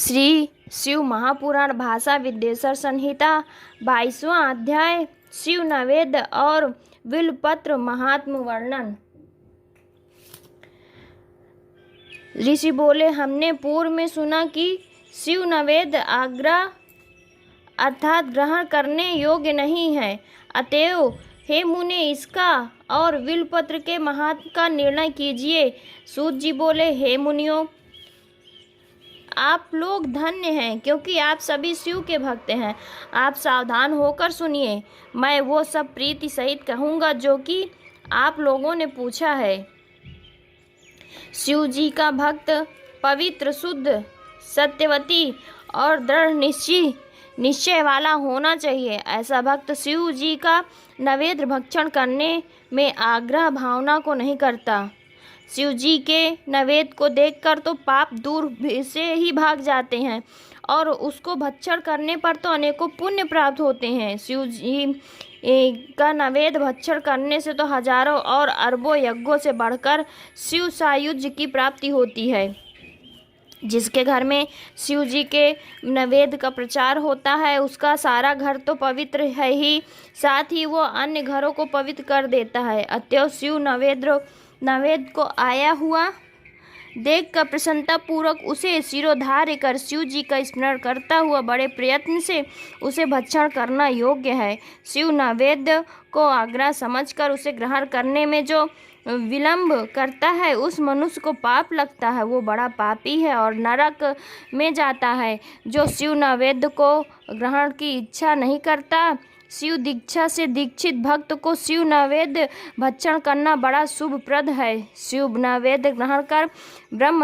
श्री शिव महापुराण भाषा विद्येश्वर संहिता 22वां अध्याय शिव नवेद्य और बिल्वपत्र महात्म वर्णन। ऋषि बोले, हमने पूर्व में सुना कि शिव नवेद्य आग्रह अर्थात ग्रहण करने योग्य नहीं है, अतएव हे मुने इसका और बिल्वपत्र के महात्म का निर्णय कीजिए। सूत जी बोले, हे मुनियों, आप लोग धन्य हैं क्योंकि आप सभी शिव के भक्त हैं। आप सावधान होकर सुनिए, मैं वो सब प्रीति सहित कहूँगा जो कि आप लोगों ने पूछा है। शिव जी का भक्त पवित्र, शुद्ध, सत्यवती और दृढ़ निश्चय वाला होना चाहिए। ऐसा भक्त शिव जी का नैवेद्य भक्षण करने में आग्रह भावना को नहीं करता। शिव जी के नैवेद्य को देखकर तो पाप दूर से ही भाग जाते हैं और उसको भक्षण करने पर तो अनेकों पुण्य प्राप्त होते हैं। शिव जी का नैवेद्य भक्षण करने से तो हजारों और अरबों यज्ञों से बढ़कर शिव सायुज्य की प्राप्ति होती है। जिसके घर में शिव जी के नैवेद्य का प्रचार होता है उसका सारा घर तो पवित्र है ही, साथ ही वो अन्य घरों को पवित्र कर देता है। अतएव शिव नैवेद्य को आया हुआ देख कर प्रसन्नता पूर्वक उसे सिरोधार्य कर शिव जी का स्मरण करता हुआ बड़े प्रयत्न से उसे भक्षण करना योग्य है। शिव नैवेद्य को आग्रह समझकर उसे ग्रहण करने में जो विलंब करता है उस मनुष्य को पाप लगता है, वो बड़ा पापी है और नरक में जाता है। जो शिव नैवेद्य को ग्रहण की इच्छा नहीं करता, शिव दीक्षा से दीक्षित भक्त को शिव नैवेद्य भक्षण करना बड़ा शुभप्रद है। शिव नैवेद्य ग्रहण कर ब्रह्म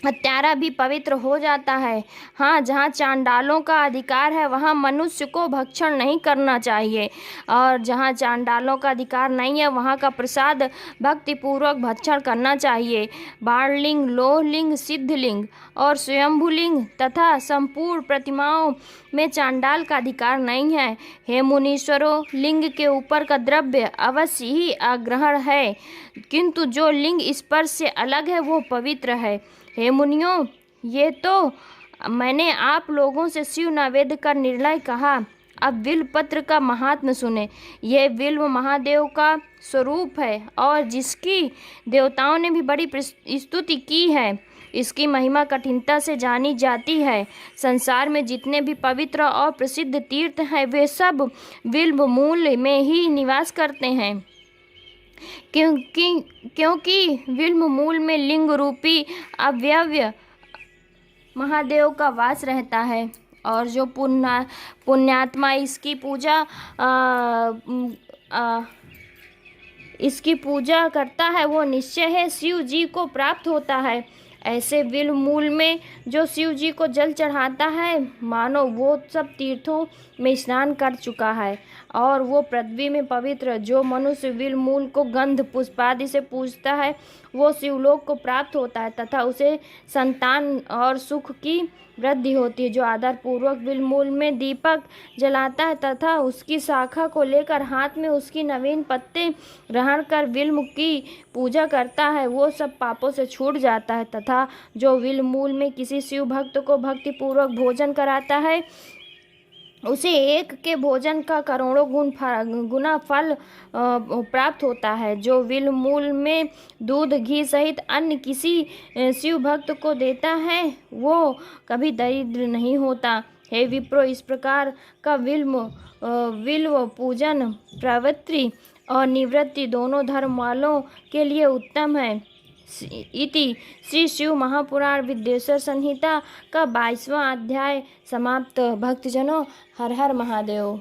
हत्यारा भी पवित्र हो जाता है। हाँ, जहाँ चांडालों का अधिकार है वहाँ मनुष्य को भक्षण नहीं करना चाहिए और जहाँ चांडालों का अधिकार नहीं है वहाँ का प्रसाद भक्तिपूर्वक भक्षण करना चाहिए। बाणलिंग, लोहलिंग, सिद्धलिंग और स्वयंभुलिंग तथा संपूर्ण प्रतिमाओं में चांडाल का अधिकार नहीं है। हे मुनीश्वरों, लिंग के ऊपर का द्रव्य अवश्य ही अग्रहण है, किंतु जो लिंग स्पर्श से अलग है वो पवित्र है। हे मुनियों, ये तो मैंने आप लोगों से शिव नैवेद्य का निर्णय कहा। अब बिल्वपत्र का महात्म्य सुने। यह बिल्व महादेव का स्वरूप है और जिसकी देवताओं ने भी बड़ी स्तुति की है। इसकी महिमा कठिनता से जानी जाती है। संसार में जितने भी पवित्र और प्रसिद्ध तीर्थ हैं वे सब बिल्व मूल में ही निवास करते हैं, क्योंकि बिल्व मूल में लिंग रूपी अव्यय महादेव का वास रहता है और जो पुण्यात्मा इसकी पूजा करता है वो निश्चय है शिव जी को प्राप्त होता है। ऐसे बिल्व मूल में जो शिव जी को जल चढ़ाता है मानो वो सब तीर्थों में स्नान कर चुका है और वो पृथ्वी में पवित्र। जो मनुष्य बिल्व मूल को गंध पुष्पादि से पूजता है वो शिवलोक को प्राप्त होता है तथा उसे संतान और सुख की वृद्धि होती है। जो आदर पूर्वक बिल्व मूल में दीपक जलाता है तथा उसकी शाखा को लेकर हाथ में उसकी नवीन पत्ते ग्रहण कर बिल्व की पूजा करता है वो सब पापों से छूट जाता है। तथा जो बिल्व मूल में किसी शिव भक्त को भक्तिपूर्वक भोजन कराता है उसे एक के भोजन का करोड़ों गुना फल प्राप्त होता है। जो बिल्व मूल में दूध, घी सहित अन्य किसी शिव भक्त को देता है वो कभी दरिद्र नहीं होता। हे विप्रो, इस प्रकार का बिल्व पूजन प्रवृत्ति और निवृत्ति दोनों धर्म वालों के लिए उत्तम है। इति श्री शिव महापुराण विद्येश्वर संहिता का 22वां अध्याय समाप्त। भक्तजनों, हर हर महादेव।